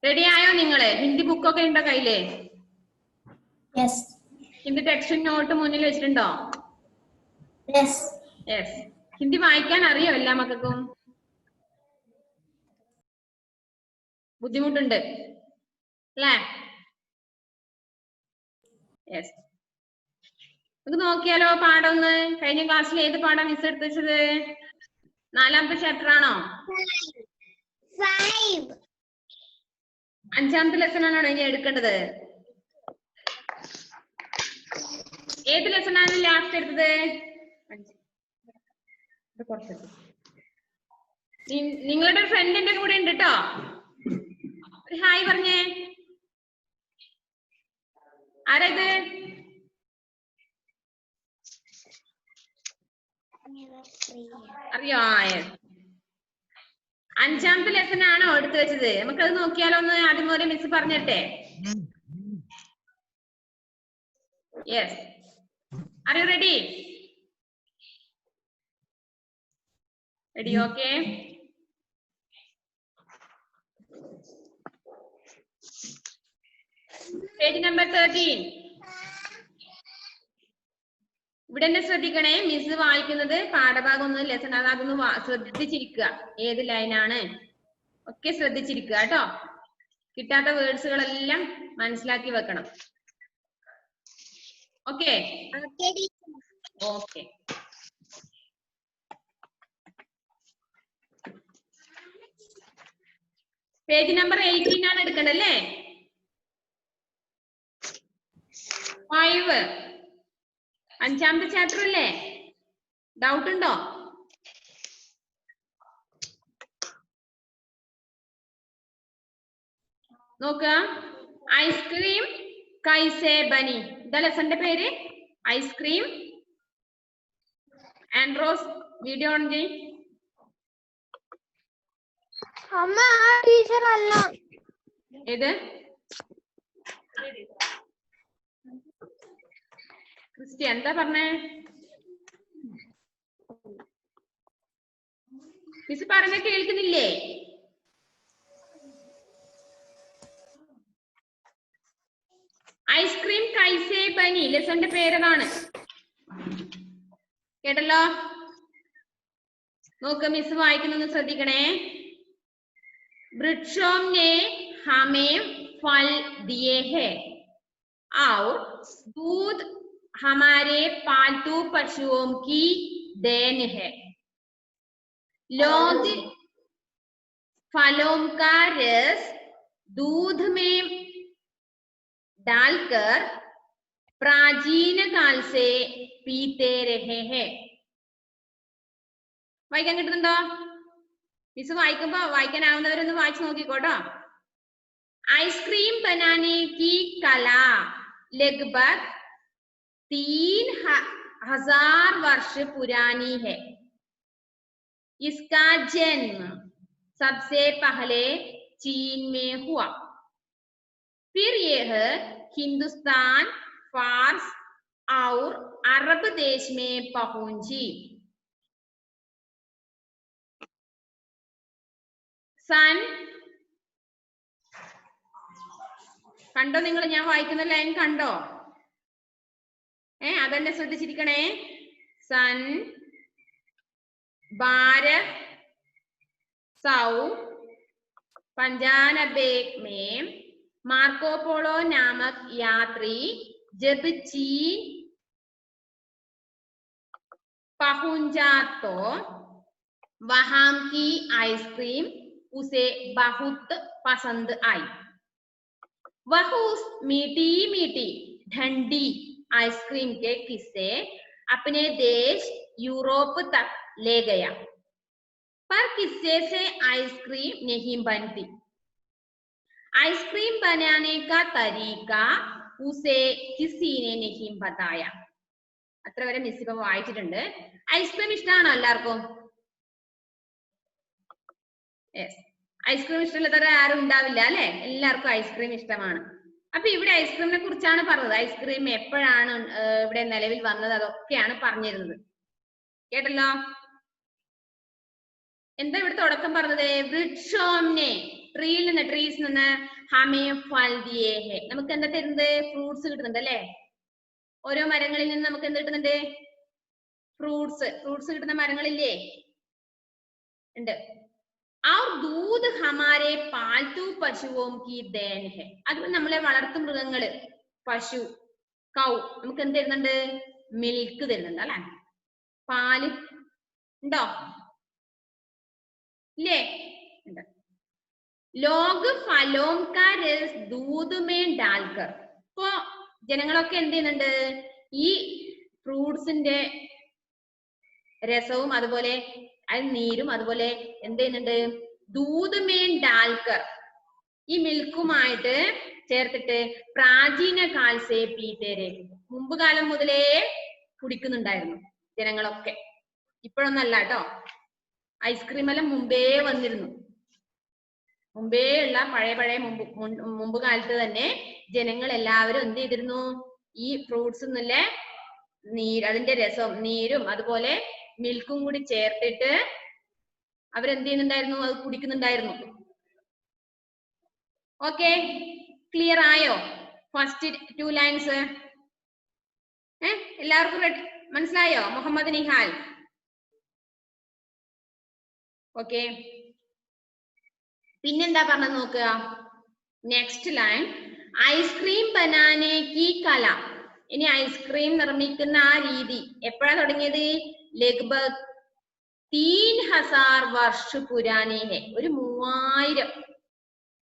Ready ആയോ നിങ്ങള്? ഹിന്ദി ബുക്കൊക്കെ ഉണ്ടോ കയ്യില്? ഹിന്ദി ടെക്സ്റ്റ് നോട്ട് മുന്നിൽ വെച്ചിട്ടുണ്ടോ? യെസ്. ഹിന്ദി വായിക്കാൻ അറിയോ എല്ലാ മക്കൾക്കും? ബുദ്ധിമുട്ടുണ്ട് അല്ലേ? യെസ്. നമുക്ക് നോക്കിയാലോ പാഠം ഒന്ന്. കഴിഞ്ഞ ക്ലാസ്സിൽ ഏത് പാഠം മിസ് എടുത്ത് വെച്ചത്? 4ാമത്തെ ചാപ്റ്റർ ആണോ? 5ാമത്തെ ലെസൺ ആണോ ഇനി എടുക്കേണ്ടത്? ഏത് ലെസൺ ആണ് ലാസ്റ്റ് എടുത്തത്? നിങ്ങളുടെ ഫ്രണ്ടിന്റെ കൂടെ ഉണ്ട് കേട്ടോ. ഒരു ഹായ് പറഞ്ഞേ. ആരാത്? അറിയോ? 5ാമത്തെ ലെസൺ ആണോ എടുത്തു വെച്ചത്? നമുക്കത് നോക്കിയാലോ ഒന്ന്. ആദ്യം മുതൽ മിസ് പറഞ്ഞിട്ടെ. Yes. Are you ready? Ready? Okay. Page number 13. ഇവിടെ തന്നെ ശ്രദ്ധിക്കണേ. മിസ് വായിക്കുന്നത് പാഠഭാഗം ഒന്ന് ലെസൺ അതൊന്ന് ശ്രദ്ധിച്ചിരിക്കുക. ഏത് ലൈനാണ് ഒക്കെ ശ്രദ്ധിച്ചിരിക്കുക കേട്ടോ. കിട്ടാത്ത വേർഡ്സുകളെല്ലാം മനസ്സിലാക്കി വെക്കണം. Okay okay. പേജ് നമ്പർ 18 ആണ് എടുക്കണ്ടല്ലേ? 5 5ാമത്തെ ചാപ്റ്റർ അല്ലേ? ഡൗട്ട് ഉണ്ടോ? നോക്കുക. ഐസ്ക്രീം കൈസേ ബനി. ഇതാ ലെസന്റെ പേര്. ഐസ്ക്രീം. ആൻഡ്രോസ് വീഡിയോ ഓൺ ചെയ്. ഏത്? ക്രിസ്റ്റി എന്താ പറഞ്ഞേ? മിസ് പറഞ്ഞ കേൾക്കുന്നില്ലേ? ഐസ്ക്രീം കൈസേ ബനി ലെസന്റെ പേരതാണ്. കേട്ടല്ലോ? നോക്ക് മിസ് വായിക്കുന്നൊന്ന് ശ്രദ്ധിക്കണേ. वृक्षों ने हमें फल दिए हैं और दूध हमारे पालतू पशुओं की देन है. लोग फलों का रस दूध में डालकर प्राचीन काल से पीते रहे हैं. വായിക്കാൻ കിട്ടുന്നുണ്ടോ? मिस वाइकुമ്പോ വായിക്കാനാവുന്നവരൊന്ന് വായിച്ചു നോക്കിക്കോട്ടോ. आइसक्रीम बनाने की कला लगभग 3000 वर्ष पुरानी है. इसका जन्म सबसे पहले चीन में हुआ. फिर यह हिंदुस्तान, फारस और अरब देश में पहुंची. सन കണ്ടോ നിങ്ങൾ? ഞാൻ വായിക്കുന്ന ലൈൻ കണ്ടോ? അതന്നെ ശ്രദ്ധിച്ചിരിക്കണേ. सन 1295 में मार्को पोलो नामक यात्री जब चीन पहुंचा तो वहां की आइसक्रीम उसे बहुत पसंद आई. वह उस मीठी मीठी ठंडी आइसक्रीम के किस्से अपने देश यूरोप तक ले गया. पर किस्से से आइसक्रीम नहीं बनती. आइसक्रीम बनाने का तरीका उसे किसी ने नहीं बताया. അത്ര വരെ മിസ് ഇപ്പം വായിച്ചിട്ടുണ്ട്. ഐസ്ക്രീം ഇഷ്ടമാണോ എല്ലാവർക്കും? ഐസ്ക്രീം ഇഷ്ടമില്ലാത്തവരെ ആരും ഉണ്ടാവില്ല അല്ലെ? എല്ലാവർക്കും ഐസ്ക്രീം ഇഷ്ടമാണ്. അപ്പൊ ഇവിടെ ഐസ്ക്രീമിനെ കുറിച്ചാണ് പറഞ്ഞത്. ഐസ്ക്രീം എപ്പോഴാണ് ഇവിടെ നിലവിൽ വന്നത് അതൊക്കെയാണ് പറഞ്ഞിരുന്നത്. കേട്ടല്ലോ? എന്താ ഇവിടെ തുടക്കം പറഞ്ഞത്? വൃക്ഷോംനെ. ട്രീയിൽ നിന്ന് ട്രീസ് നിന്ന് ഹമേ ഫൽ ദിയേ ഹെ, നമുക്ക് എന്താ തരുന്നത്? ഫ്രൂട്ട്സ് കിട്ടുന്നുണ്ട് അല്ലെ? ഓരോ മരങ്ങളിൽ നിന്ന് നമുക്ക് എന്ത് കിട്ടുന്നുണ്ട്? ഫ്രൂട്ട്സ് കിട്ടുന്ന മരങ്ങളില്ലേ? ഉണ്ട്. और दूध हमारे पालतू पशुओं की देन है. അതുപോലെ നമ്മളെ വളർത്തു മൃഗങ്ങള്, പശു, കൗ, നമുക്ക് എന്ത് തരുന്നുണ്ട്? മിൽക്ക് തരുന്നുണ്ട് അല്ലെ? പാല് ഉണ്ടോ? ഇല്ലേ? ഉണ്ട്. ലോഗ് ഫലോം കാ രസ് ദൂത് മേ ഡാൽക്കർ. ഇപ്പൊ ജനങ്ങളൊക്കെ എന്ത് ചെയ്യുന്നുണ്ട്? ഈ ഫ്രൂട്ട്സിന്റെ രസവും അതുപോലെ നീരും അതുപോലെ എന്ത് ചെയ്യുന്നുണ്ട്? ദൂത് മേൻ ഡാൽക്കർ, ഈ മിൽക്കുമായിട്ട് ചേർത്തിട്ട് പ്രാചീന കാൽസേ പീത്തേരെ, മുമ്പ് കാലം മുതലേ കുടിക്കുന്നുണ്ടായിരുന്നു ജനങ്ങളൊക്കെ. ഇപ്പോഴൊന്നല്ല കേട്ടോ, ഐസ്ക്രീം എല്ലാം മുമ്പേ വന്നിരുന്നു. മുമ്പേ ഉള്ള പഴയ മുമ്പ് കാലത്ത് തന്നെ ജനങ്ങൾ എല്ലാവരും എന്ത് ചെയ്തിരുന്നു? ഈ ഫ്രൂട്ട്സ് എന്നുള്ള അതിന്റെ രസം, നീരും അതുപോലെ മിൽക്കും കൂടി ചേർത്തിട്ട് അവരെന്ത് ചെയ്യുന്നുണ്ടായിരുന്നു? അത് കുടിക്കുന്നുണ്ടായിരുന്നു. ഓക്കെ, ക്ലിയർ ആയോ? ഫസ്റ്റ് 2 ലൈൻസ് എല്ലാവർക്കും മനസ്സിലായോ? മുഹമ്മദ് നിഹാൽ, ഓക്കെ. പിന്നെന്താ പറഞ്ഞത് നോക്കുക. നെക്സ്റ്റ് ലൈൻ, ഐസ്ക്രീം ബനാനെ കി കല. ഇനി ഐസ്ക്രീം നിർമ്മിക്കുന്ന ആ രീതി എപ്പോഴാ തുടങ്ങിയത്? ലഗ്ഭഗ് 3000 വർഷ പുരാനെ ഹെ, ഒരു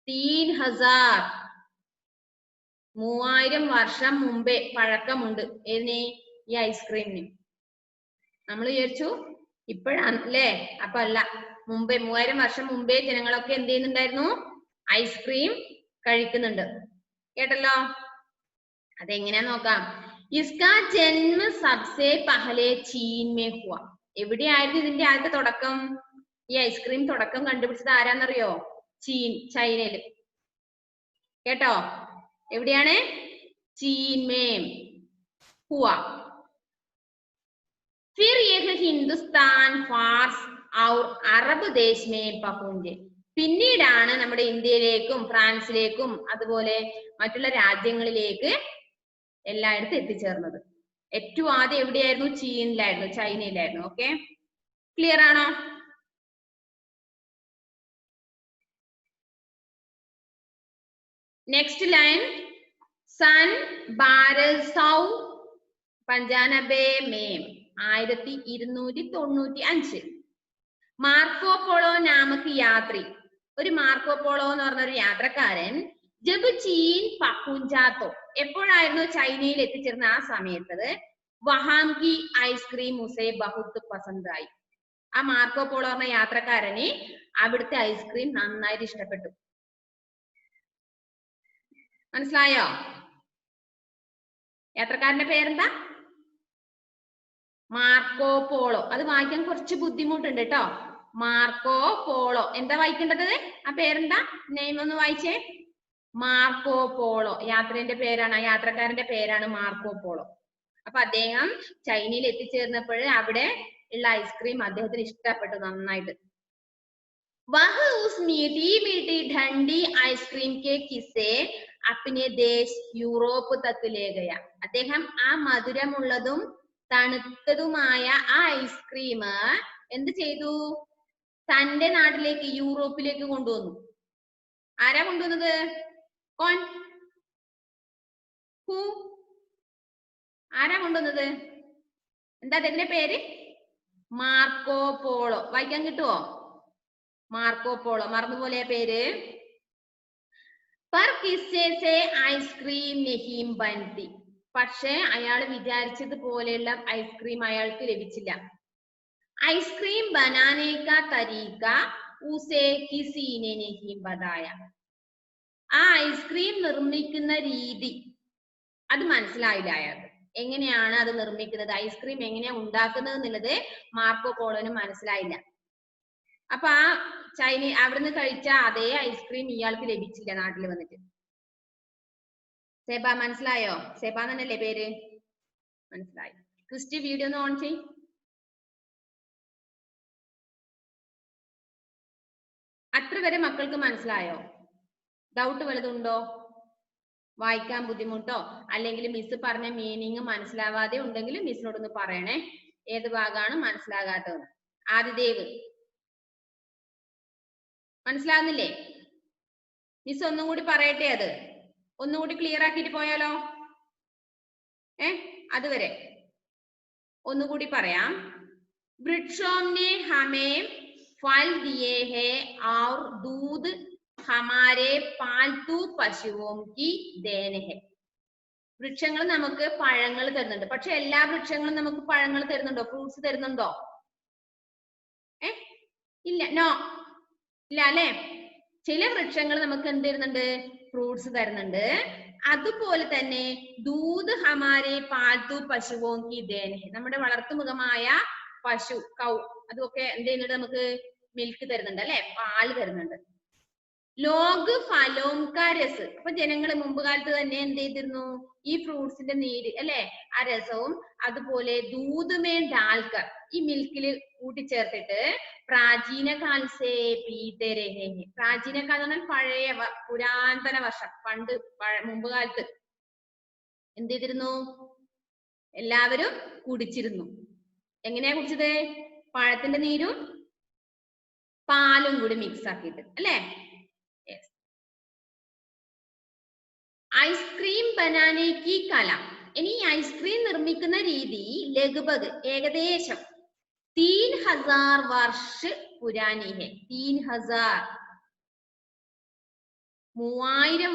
3000 വർഷം മുമ്പേ പഴക്കമുണ്ട് ഏതിന്? ഈ ഐസ്ക്രീമിന്. നമ്മൾ വിചാരിച്ചു ഇപ്പോഴാണ് അല്ലേ? അപ്പൊ അല്ല, മുമ്പേ 3000 വർഷം മുമ്പേ ജനങ്ങളൊക്കെ എന്ത് ചെയ്യുന്നുണ്ടായിരുന്നു? ഐസ്ക്രീം കഴിക്കുന്നുണ്ട്. കേട്ടല്ലോ? അതെങ്ങനെയാ നോക്കാം. ഇസ്കാ ജന്മ സബ്സെ പഹലെ ചീൻ മേ ഹുവ. എവിടെയായിരുന്നു ഇതിന്റെ ആദ്യത്തെ തുടക്കം? ഈ ഐസ്ക്രീം തുടക്കം കണ്ടുപിടിച്ചത് ആരാന്നറിയോ? ചൈനയില്. കേട്ടോ? എവിടെയാണ്? ചീൻ മേ ഹുവ. फिर यह हिंदुस्तान, फारस और അറബ് ദേശ് മേ പഹുഞ്ചെ. പിന്നീടാണ് നമ്മുടെ ഇന്ത്യയിലേക്കും ഫ്രാൻസിലേക്കും അതുപോലെ മറ്റുള്ള രാജ്യങ്ങളിലേക്ക് എല്ലായിടത്തും എത്തിച്ചേർന്നത്. ഏറ്റവും ആദ്യം എവിടെയായിരുന്നു? ചൈനയിലായിരുന്നു. ഓക്കെ, ക്ലിയർ ആണോ? നെക്സ്റ്റ് ലൈൻ, സൺ 1295 में 1295 മാർക്കോ പോളോ നാമക് യാത്രി, ഒരു മാർക്കോ പോളോ എന്ന് പറഞ്ഞ ഒരു യാത്രക്കാരൻ ജബ് ചീൻ പഹുഞ്ചാത്തോ, എപ്പോഴായിരുന്നു ചൈനയിൽ എത്തിച്ചേർന്ന ആ സമയത്ത് വഹാം കി ഐസ്ക്രീം ഉസേ ബഹുത് പസന്തായി. ആ മാർക്കോ പോളോ എന്ന യാത്രക്കാരന് അവിടുത്തെ ഐസ്ക്രീം നന്നായിട്ട് ഇഷ്ടപ്പെട്ടു. മനസ്സിലായോ? യാത്രക്കാരന്റെ പേരെന്താ? Marco Polo. അത് വായിക്കാൻ കുറച്ച് ബുദ്ധിമുട്ടുണ്ട് കേട്ടോ. Marco Polo. എന്താ വായിക്കേണ്ടത്? ആ പേരെന്താ? നെയിം ഒന്ന് വായിച്ചേ. മാർക്കോ പോളോ യാത്രേന്റെ പേരാണ്, ആ യാത്രക്കാരന്റെ പേരാണ് മാർക്കോ പോളോ. അപ്പൊ അദ്ദേഹം ചൈനയിൽ എത്തിച്ചേർന്നപ്പോൾ അവിടെ ഉള്ള ഐസ്ക്രീം അദ്ദേഹത്തിന് ഇഷ്ടപ്പെട്ടു നന്നായിട്ട്. വഹ ഉസ് മീठी मीठी ठंडी आइसक्रीम के किस्से अपने देश യൂറോപ്പ് തക്ക് ലേ ഗയാ. അദ്ദേഹം ആ മധുരമുള്ളതും തണുത്തതുമായ ആ ഐസ്ക്രീം എന്ത് ചെയ്തു? തന്റെ നാട്ടിലേക്ക്, യൂറോപ്പിലേക്ക് കൊണ്ടുവന്നു. ആരാ കൊണ്ടുവന്നത്? കോൺ? ഹൂ? ആരാ കൊണ്ടുവന്നത്? എന്താ അതിന്റെ പേര്? Marco Polo. വായിക്കാൻ കിട്ടുവോ? Marco polo. മറന്നുപോലെ പേര്. पर किस्से से ഐസ്ക്രീം नहीं बनती. പക്ഷെ അയാൾ വിചാരിച്ചതുപോലെയുള്ള ഐസ്ക്രീം അയാൾക്ക് ലഭിച്ചില്ല. ഐസ്ക്രീം ബനാനെ കാ തരീക ഉസേ കിസീനെ नहीं बताया. ആ ഐസ്ക്രീം നിർമ്മിക്കുന്ന രീതി അത് മനസ്സിലായില്ല അയാൾക്ക്. എങ്ങനെയാണ് അത് നിർമ്മിക്കുന്നത്, ഐസ്ക്രീം എങ്ങനെയാ ഉണ്ടാക്കുന്നത് എന്നുള്ളത് മാർക്കോ പോളോന് മനസ്സിലായില്ല. അപ്പൊ ആ അവിടുന്ന് കഴിച്ച അതേ ഐസ്ക്രീം ഇയാൾക്ക് ലഭിച്ചില്ല നാട്ടിൽ വന്നിട്ട്. സെബ മനസ്സിലായോ? സെബ എന്നല്ലേ പേര്? മനസ്സിലായി. ക്രിസ്റ്റി വീഡിയോ ഒന്ന് ഓൺ ചെയ്. അത്ര വരെ മക്കൾക്ക് മനസ്സിലായോ? ഡൗട്ട് വല്ലതുണ്ടോ? വായിക്കാൻ ബുദ്ധിമുട്ടോ അല്ലെങ്കിൽ മിസ് പറഞ്ഞ മീനിങ് മനസ്സിലാവാതെ ഉണ്ടെങ്കിൽ മിസ്സിനോടൊന്ന് പറയണേ, ഏത് ഭാഗമാണ് മനസ്സിലാകാത്തത്. ആദിദേവ് മനസ്സിലാകുന്നില്ലേ? മിസ് ഒന്നും കൂടി പറയട്ടെ, അത് ഒന്നും കൂടി ക്ലിയർ ആക്കിയിട്ട് പോയാലോ? അതുവരെ ഒന്നുകൂടി പറയാം. वृक्षों ने हमें फल दिए हैं और दूध हमारे पालतू पशुओं की देन है. വൃക്ഷങ്ങൾ നമുക്ക് പഴങ്ങൾ തരുന്നുണ്ട്. പക്ഷെ എല്ലാ വൃക്ഷങ്ങളും നമുക്ക് പഴങ്ങൾ തരുന്നുണ്ടോ? ഫ്രൂട്ട്സ് തരുന്നുണ്ടോ? ഇല്ല, നോ, ഇല്ല അല്ലെ. ചില വൃക്ഷങ്ങൾ നമുക്ക് എന്ത് തരുന്നുണ്ട്? ഫ്രൂട്ട്സ് തരുന്നുണ്ട്. അതുപോലെ തന്നെ ദൂത് ഹമാരെ പാൽത്തു പശുവോം കി ദേൻ ഹെ, നമ്മുടെ വളർത്തുമൃഗമായ പശു, കൗ, അതൊക്കെ എന്ത് ചെയ്യുന്നുണ്ട്? നമുക്ക് മിൽക്ക് തരുന്നുണ്ട് അല്ലെ, പാല് തരുന്നുണ്ട്. ലോക് ഫലോം കാ രസ്, അപ്പൊ ജനങ്ങൾ മുമ്പ് കാലത്ത് തന്നെ എന്ത് ചെയ്തിരുന്നു? ഈ ഫ്രൂട്ട്സിന്റെ നീര് അല്ലെ, ആ രസവും അതുപോലെ ദൂതുമേ ഡാൽക്കർ, ഈ മിൽക്കിൽ കൂട്ടിച്ചേർത്തിട്ട് പ്രാചീന കാലസേ പീതേ രഹേ ഹെ, പ്രാചീന കാലം പഴയ പുരാതന വർഷം, പണ്ട് മുമ്പ് കാലത്ത് എന്ത് ചെയ്തിരുന്നു? എല്ലാവരും കുടിച്ചിരുന്നു. എങ്ങനെയാ കുടിച്ചത്? പഴത്തിന്റെ നീരും പാലും കൂടി മിക്സ് ആക്കിയിട്ട് അല്ലേ. ഐസ്ക്രീം ബനാനെ കി കല, ഇനി ഐസ്ക്രീം നിർമ്മിക്കുന്ന രീതി ലഗ്ഭഗ് ഏകദേശം 3000 വർഷ പുരാനി ഹെ. 3000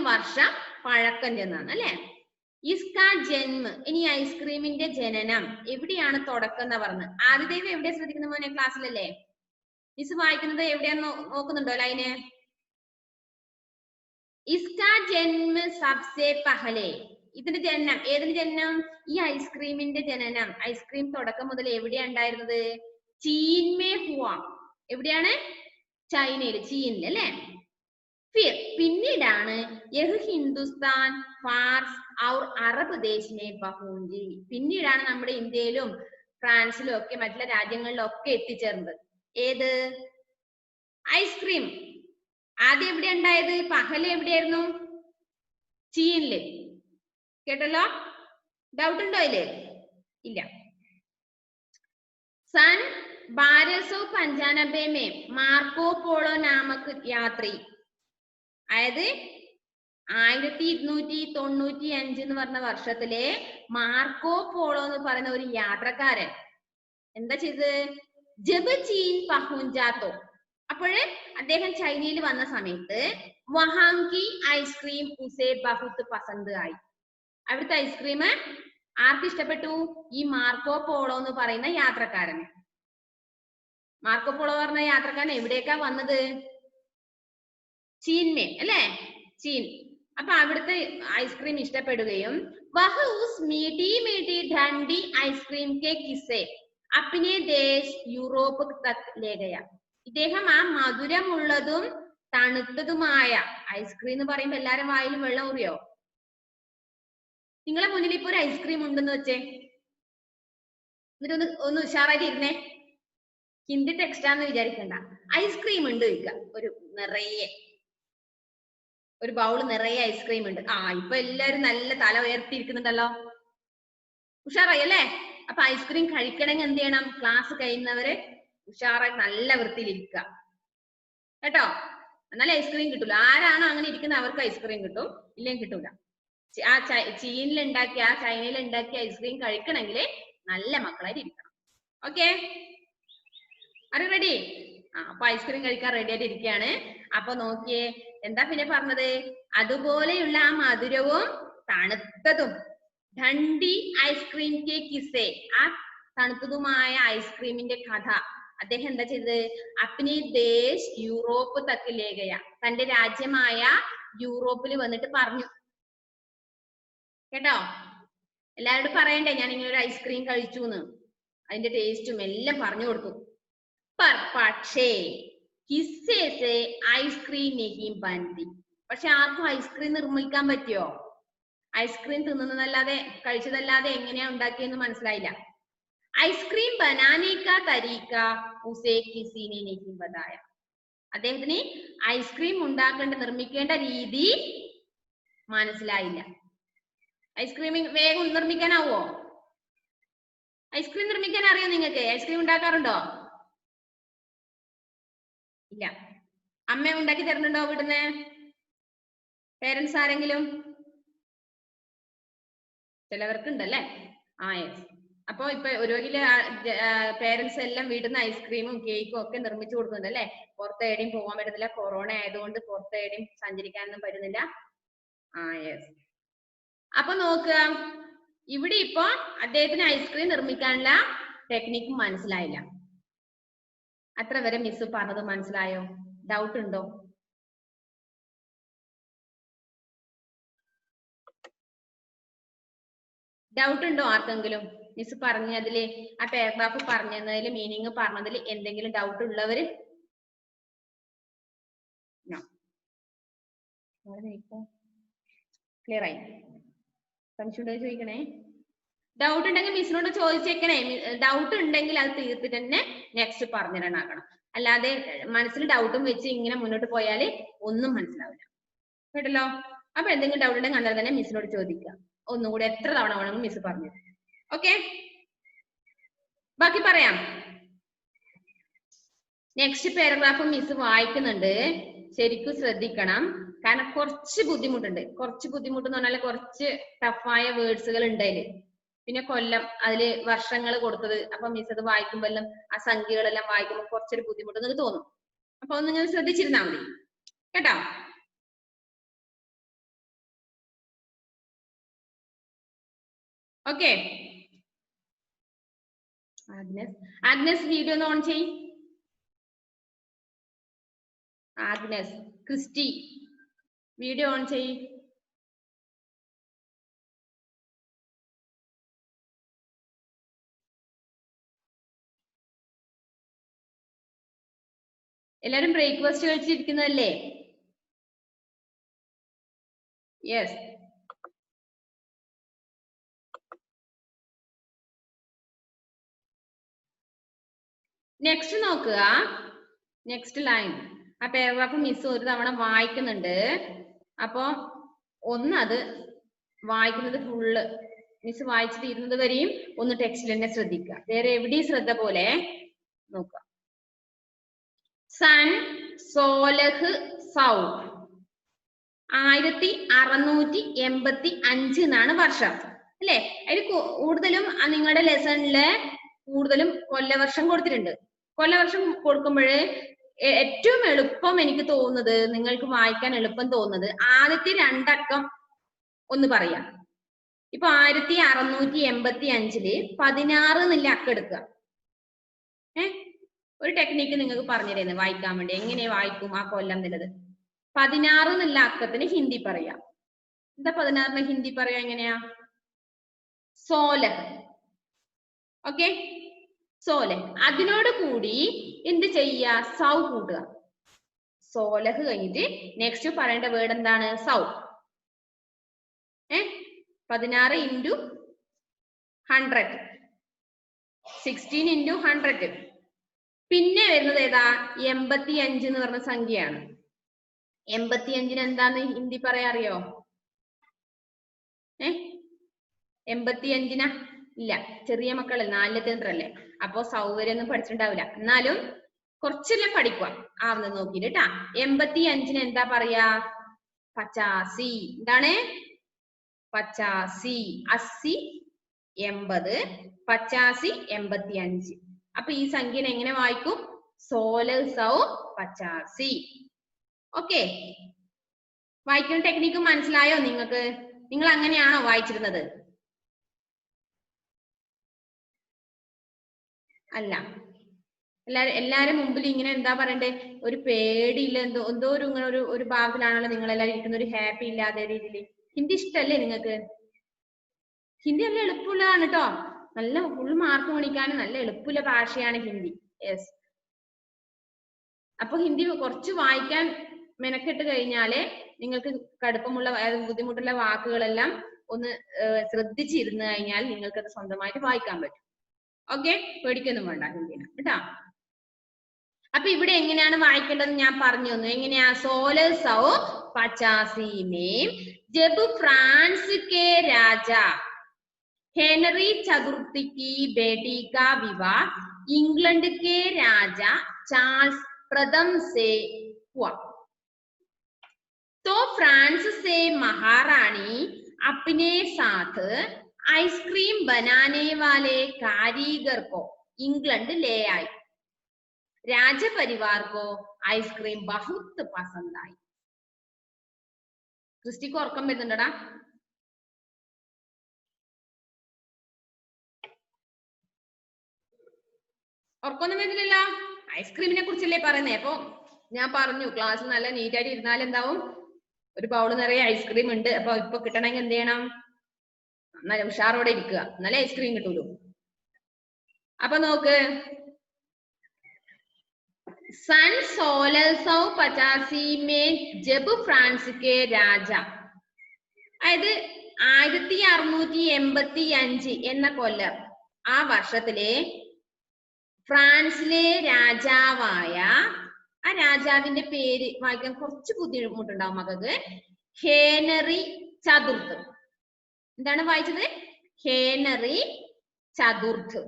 വർഷം പഴക്കം ചെന്നാണ് അല്ലെ. ഇസ്കാ ജന്മ, ഇനി ഐസ്ക്രീമിന്റെ ജനനം എവിടെയാണ് തുടക്കം എന്ന് പറഞ്ഞ്. ആദിദേവ് എവിടെയാ ശ്രദ്ധിക്കുന്ന മോനെ? ക്ലാസ്സിലല്ലേ? മിസ് വായിക്കുന്നത് എവിടെയാന്ന് നോക്കുന്നുണ്ടോ ലൈന്? ഇസ്കാ ജന്മ സബ്സെ പഹലെ, ഇതിന്റെ ജനനം, ഏതിന്റെ ജനനം? ഈ ഐസ്ക്രീമിന്റെ ജനനം, ഐസ്ക്രീം തുടക്കം മുതൽ എവിടെയാ ഉണ്ടായിരുന്നത്? ചീൻമേ ഹുവാ, എവിടെയാണ്? ചൈനയിൽ, ചീനിൽ അല്ലെ. പിന്നീടാണ് യഹ് ഹിന്ദുസ്ഥാൻ, ഫാർസ് और അറബ് ദേശ് മേ പഹൂഞ്ചി, പിന്നീടാണ് നമ്മുടെ ഇന്ത്യയിലും ഫ്രാൻസിലും ഒക്കെ മറ്റുള്ള രാജ്യങ്ങളിലും ഒക്കെ എത്തിച്ചേർന്നത്. ഏത്? ഐസ്ക്രീം. ആദ്യം എവിടെ ഉണ്ടായത്? പഹല എവിടെയായിരുന്നു? ചീനില്. കേട്ടല്ലോ? ഡൗട്ട് ഉണ്ടോ ഇതില്? ഇല്ല. सन 1295 में മാർക്കോ പോളോ നാമക് യാത്രി, അതായത് 1295 എന്ന് പറഞ്ഞ വർഷത്തിലെ മാർക്കോ പോളോ എന്ന് പറയുന്ന ഒരു യാത്രക്കാരൻ എന്താ ചെയ്തത്? ജബ് ചീൻ പഹുഞ്ചാത്തോ, അപ്പോഴ് അദ്ദേഹം ചൈനയിൽ വന്ന സമയത്ത് വഹാങ്കി ഐസ്ക്രീം ഉസേ ബഹുത്ത് പസന്ത് ആയി, അവിടുത്തെ ഐസ്ക്രീം ആർക്ക് ഇഷ്ടപ്പെട്ടു? ഈ മാർക്കോ പോളോ എന്ന് പറയുന്ന യാത്രക്കാരന്. മാർക്കോ പോളോ പറഞ്ഞ യാത്രക്കാരൻ എവിടേക്കാ വന്നത്? ചീൻമേ അല്ലെ, ചീൻ. അപ്പൊ അവിടുത്തെ ഐസ്ക്രീം ഇഷ്ടപ്പെടുകയും വഹ് ഉസ് മീഠി മീഠി ഠണ്ഡി ഐസ്ക്രീം കെ കിസ്സെ അപ്നെ ദേശ് യൂറോപ്പ് തക് ലേ ഗയാ, ഇദ്ദേഹം ആ മധുരമുള്ളതും തണുത്തതുമായ ഐസ്ക്രീം എന്ന് പറയുമ്പോ എല്ലാരും വായിലും വെള്ളം ഊറിയോ? നിങ്ങളെ മുന്നിൽ ഇപ്പൊ ഒരു ഐസ്ക്രീം ഉണ്ടെന്ന് വെച്ചേ, എന്നിട്ട് ഒന്ന് ഉഷാറായിട്ട് ഇരുന്നേ. ഹിന്ദി ടെക്സ്റ്റാന്ന് വിചാരിക്കണ്ട, ഐസ്ക്രീം ഉണ്ട് ചോദിക്കുക. ഒരു നിറയെ, ഒരു ബൗള് നിറയെ ഐസ്ക്രീം ഉണ്ട്. ഇപ്പൊ എല്ലാരും നല്ല തല ഉയർത്തിയിരിക്കുന്നുണ്ടല്ലോ, ഉഷാറായി അല്ലേ? അപ്പൊ ഐസ്ക്രീം കഴിക്കണമെങ്കിൽ എന്ത് ചെയ്യണം? ക്ലാസ് കഴിയുന്നവര് ഉഷാറായി നല്ല വൃത്തിയിലിരിക്കുക കേട്ടോ, എന്നാലും ഐസ്ക്രീം കിട്ടൂല. ആരാണോ അങ്ങനെ ഇരിക്കുന്നത് അവർക്ക് ഐസ്ക്രീം കിട്ടും, ഇല്ലെങ്കിൽ കിട്ടൂല. ആ ചൈനയിൽ ഉണ്ടാക്കിയ ഐസ്ക്രീം കഴിക്കണമെങ്കിൽ നല്ല മക്കളായിട്ട് ഇരിക്കണം. ഓക്കെ, ആര് റെഡി? അപ്പൊ ഐസ്ക്രീം കഴിക്കാൻ റെഡി ആയിട്ട് ഇരിക്കുകയാണ്. അപ്പൊ നോക്കിയേ, എന്താ പിന്നെ പറഞ്ഞത്? അതുപോലെയുള്ള ആ മധുരവും തണുത്തതും ഠണ്ഡി ഐസ്ക്രീം കെ കിസ്സെ, ആ തണുത്തതുമായ ഐസ്ക്രീമിന്റെ കഥ അദ്ദേഹം എന്താ ചെയ്തത്? അപ്നെ ദേശ് യൂറോപ്പ് തക്ക് ലേ ഗയാ, തന്റെ രാജ്യമായ യൂറോപ്പിൽ വന്നിട്ട് പറഞ്ഞു. കേട്ടോ? എല്ലാവരോടും പറയണ്ടേ ഞാൻ ഇങ്ങനെ ഒരു ഐസ്ക്രീം കഴിച്ചു എന്ന്, അതിന്റെ ടേസ്റ്റും എല്ലാം പറഞ്ഞു കൊടുത്തു. പക്ഷേ കിസ്സേ ഐസ്ക്രീം നെഹിം ബൻതി, പക്ഷെ ആർക്കും ഐസ്ക്രീം നിർമ്മിക്കാൻ പറ്റിയോ? ഐസ്ക്രീം തിന്നുന്നതല്ലാതെ കഴിച്ചതല്ലാതെ എങ്ങനെയാ ഉണ്ടാക്കിയെന്ന് മനസ്സിലായില്ല. ഐസ്ക്രീം ബനാനെ കാ തരീക്ക ഉസേ കിസി നെ നഹീ ബതായ, അദ്ദേഹത്തിന് ഐസ്ക്രീം നിർമ്മിക്കേണ്ട രീതി മനസ്സിലായില്ല. ഐസ്ക്രീം വേഗം നിർമ്മിക്കാനാവോ? ഐസ്ക്രീം നിർമ്മിക്കാൻ അറിയോ നിങ്ങൾക്ക്? ഐസ്ക്രീം ഉണ്ടാക്കാറുണ്ടോ? ഇല്ല. അമ്മ ഉണ്ടാക്കി തരുന്നുണ്ടോ വീട്ടിന്ന്? പേരൻസ് ആരെങ്കിലും? ചിലവർക്ക് ഉണ്ടല്ലേ. യെസ്. അപ്പൊ ഇപ്പൊ ഒരു പേരൻസ് എല്ലാം വീട്ടിൽ നിന്ന് ഐസ്ക്രീമും കേക്കും ഒക്കെ നിർമ്മിച്ചു കൊടുക്കുന്നുണ്ട് അല്ലെ. പുറത്തേടിയും പോകാൻ പറ്റുന്നില്ല, കൊറോണ ആയതുകൊണ്ട് പുറത്തേടിയും സഞ്ചരിക്കാനൊന്നും പറ്റുന്നില്ല. യെസ്. അപ്പൊ നോക്കുക, ഇവിടെ ഇപ്പൊ അദ്ദേഹത്തിന് ഐസ്ക്രീം നിർമ്മിക്കാനുള്ള ടെക്നിക്ക് മനസ്സിലായില്ല. അത്ര വരെ മിസ് പറഞ്ഞത് മനസ്സിലായോ? ഡൗട്ട് ഉണ്ടോ? ഡൗട്ട് ഉണ്ടോ ആർക്കെങ്കിലും? മിസ് പറഞ്ഞതില്, ആ പാരഗ്രാഫ് പറഞ്ഞതില്, മീനിങ് പറഞ്ഞതിൽ എന്തെങ്കിലും ഡൗട്ട് ഉള്ളവര്? ക്ലിയർ ആയി? സംശയം ഉണ്ടോ ചോദിക്കണേ. ഡൗട്ട് ഉണ്ടെങ്കിൽ മിസ്സിനോട് ചോദിച്ചേക്കണേ. ഡൗട്ട് ഉണ്ടെങ്കിൽ അത് തീർത്തിട്ട് തന്നെ നെക്സ്റ്റ് പറഞ്ഞിടണാക്കണം. അല്ലാതെ മനസ്സിൽ ഡൗട്ടും വെച്ച് ഇങ്ങനെ മുന്നോട്ട് പോയാൽ ഒന്നും മനസ്സിലാവില്ല. കേട്ടല്ലോ? അപ്പൊ എന്തെങ്കിലും ഡൗട്ട് ഉണ്ടെങ്കിൽ അന്നേരം തന്നെ മിസ്സിനോട് ചോദിക്കുക. ഒന്നും കൂടെ എത്ര തവണ വേണമെങ്കിൽ മിസ് പറഞ്ഞു. ഓക്കെ, ബാക്കി പറയാം. നെക്സ്റ്റ് പാരഗ്രാഫ് മിസ് വായിക്കുന്നുണ്ട്, ശരിക്കും ശ്രദ്ധിക്കണം. കാരണം കുറച്ച് ബുദ്ധിമുട്ടുണ്ട്. കുറച്ച് ബുദ്ധിമുട്ട് എന്ന് പറഞ്ഞാൽ കുറച്ച് ടഫായ വേർഡ്സുകൾ ഉണ്ട് അതില്. പിന്നെ കൊല്ലം, അതില് വർഷങ്ങൾ കൊടുത്തത്. അപ്പൊ മിസ് അത് വായിക്കുമ്പോ എല്ലാം ആ സംഖ്യകളെല്ലാം വായിക്കുമ്പോൾ കുറച്ചൊരു ബുദ്ധിമുട്ട് നിങ്ങൾക്ക് തോന്നും. അപ്പൊ ഒന്ന് നിങ്ങൾ ശ്രദ്ധിച്ചിരുന്നാൽ മതി കേട്ടോ. ഓക്കെ, ആഗ്നസ് വീഡിയോ ഒന്ന് ഓൺ ചെയ്. ആഗ്നസ്, ക്രിസ്റ്റി വീഡിയോ ഓൺ ചെയ്. എല്ലാരും ബ്രേക്ക്ഫാസ്റ്റ് കഴിച്ചിരിക്കുന്നതല്ലേ? യെസ്. നെക്സ്റ്റ് നോക്കുക, നെക്സ്റ്റ് ലൈൻ. ആ പാരഗ്രാഫ് മിസ് ഒരു തവണ വായിക്കുന്നുണ്ട്. അപ്പൊ ഒന്ന് അത് വായിക്കുന്നത് ഫുള്ള് മിസ് വായിച്ചു തീരുന്നത് വരെയും ഒന്ന് ടെക്സ്റ്റിൽ തന്നെ ശ്രദ്ധിക്കുക. വേറെ എവിടെയും ശ്രദ്ധ പോലെ നോക്കുക. സൻ സോലഹ് സൗ 1685 എന്നാണ് വർഷം അല്ലെ. അതിൽ കൂടുതലും നിങ്ങളുടെ ലെസണില് കൂടുതലും കൊല്ലവർഷം കൊടുത്തിട്ടുണ്ട്. കൊല്ലവർഷം കൊടുക്കുമ്പോൾ ഏറ്റവും എളുപ്പം എനിക്ക് തോന്നുന്നത്, നിങ്ങൾക്ക് വായിക്കാൻ എളുപ്പം തോന്നുന്നത് ആദ്യത്തെ രണ്ടക്കം ഒന്ന് പറയാം. ഇപ്പൊ 1685 16 എന്നുള്ള അക്കം എടുക്കുക. ഒരു ടെക്നിക്ക് നിങ്ങൾക്ക് പറഞ്ഞു തരുന്നത് വായിക്കാൻ വേണ്ടി. എങ്ങനെ വായിക്കും ആ കൊല്ലം എന്നുള്ളത്. 16 എന്നുള്ള അക്കത്തിന് ഹിന്ദി പറയാം. എന്താ 16 ഹിന്ദി പറയാ എങ്ങനെയാ? സോലഹ്. ഓക്കെ, സോലഹ്. അതിനോട് കൂടി എന്ത് ചെയ്യുക? സൗ കൂട്ടുക. സോലഹ് കഴിഞ്ഞിട്ട് നെക്സ്റ്റ് പറയേണ്ട വേർഡ് എന്താണ്? സൗ. 16 into 100, 16 into 100. പിന്നെ വരുന്നത് ഏതാ? 85 എന്ന് പറഞ്ഞ സംഖ്യയാണ്. 85 എന്താന്ന് ഹിന്ദി പറയാ അറിയോ? 85 ഇല്ല, ചെറിയ മക്കളല്ലേ, 4 അപ്പൊ സൗകര്യമൊന്നും പഠിച്ചിട്ടുണ്ടാവില്ല. എന്നാലും കുറച്ചെല്ലാം പഠിക്കുക ആവുന്നത് നോക്കിട്ട് കേട്ടാ. 85 എന്താ പറയാ? 85. എന്താണ്? 85. 80 80, 85 85. അപ്പൊ ഈ സംഖ്യനെ എങ്ങനെ വായിക്കും? സോലഹ് സൗ 85. ഓക്കെ, വായിക്കുന്ന ടെക്നിക്ക് മനസ്സിലായോ നിങ്ങൾക്ക്? നിങ്ങൾ അങ്ങനെയാണോ വായിച്ചിരുന്നത്? അല്ല, എല്ലാരും മുമ്പിൽ ഇങ്ങനെ എന്താ പറയണ്ടേ, ഒരു പേടിയില്ല, എന്തോ ഒരു ഇങ്ങനെ ഒരു ഭാഗത്തിലാണല്ലോ നിങ്ങൾ എല്ലാവരും ഇരിക്കുന്ന, ഒരു ഹാപ്പി ഇല്ലാതെ രീതിയിൽ. ഹിന്ദി ഇഷ്ടല്ലേ നിങ്ങൾക്ക്? ഹിന്ദി നല്ല എളുപ്പമുള്ളതാണ് കേട്ടോ. നല്ല ഫുൾ മാർക്ക് മേടിക്കാനും നല്ല എളുപ്പമുള്ള ഭാഷയാണ് ഹിന്ദി. യെസ്. അപ്പൊ ഹിന്ദി കുറച്ച് വായിക്കാൻ മെനക്കെട്ട് കഴിഞ്ഞാലേ നിങ്ങൾക്ക് കടുപ്പമുള്ള ബുദ്ധിമുട്ടുള്ള വാക്കുകളെല്ലാം ഒന്ന് ശ്രദ്ധിച്ചിരുന്നു കഴിഞ്ഞാൽ നിങ്ങൾക്ക് അത് സ്വന്തമായിട്ട് വായിക്കാൻ പറ്റും. ഓക്കെ, പേടിക്കൊന്നും വേണ്ട ഹിന്ദിനെ കേട്ടാ. അപ്പൊ ഇവിടെ എങ്ങനെയാണ് വായിക്കേണ്ടത് ഞാൻ പറഞ്ഞു തന്നു. എങ്ങനെയാ? 1685 में जब फ्रांस के राजा हेनरी चतुर्थी की बेटी का विवाह इंग्लैंड के राजा चार्ल्स प्रथम से हुआ तो फ्रांस से महारानी अपने साथ आइसक्रीम बनाने वाले कारीगर को इंग्लैंड ले आई। राज परिवार को आइसक्रीम बहुत पसंद आई। ക്രിസ്റ്റിക്ക് ഉറക്കം വരുന്നുണ്ടടാ? ഉറക്കൊന്നും വരുന്നില്ല. ഐസ്ക്രീമിനെ കുറിച്ചല്ലേ പറയുന്നേ. അപ്പൊ ഞാൻ പറഞ്ഞു ക്ലാസ് നല്ല നീറ്റായിട്ട് ഇരുന്നാൽ എന്താവും? ഒരു ബൗള് നിറയെ ഐസ്ക്രീം ഉണ്ട്. അപ്പൊ ഇപ്പൊ കിട്ടണമെങ്കിൽ എന്ത് ചെയ്യണം? നല്ല ഉഷാറോടെ ഇരിക്കുക, നല്ല ഐസ്ക്രീം കിട്ടൂലോ. അപ്പൊ നോക്ക്, सन 1685 में जब फ्रांस के राजा, അതായത് 1685 എന്ന കൊല്ലം, ആ വർഷത്തിലെ ഫ്രാൻസിലെ രാജാവായ, ആ രാജാവിന്റെ പേര് വായിക്കാൻ കുറച്ച് ബുദ്ധിമുട്ടുണ്ടാവും മക്കൾക്ക്, ഹേനറി ചതുർത്ത്. എന്താണ് വായിച്ചത്? ഹേനറി ചതുർത്ത്.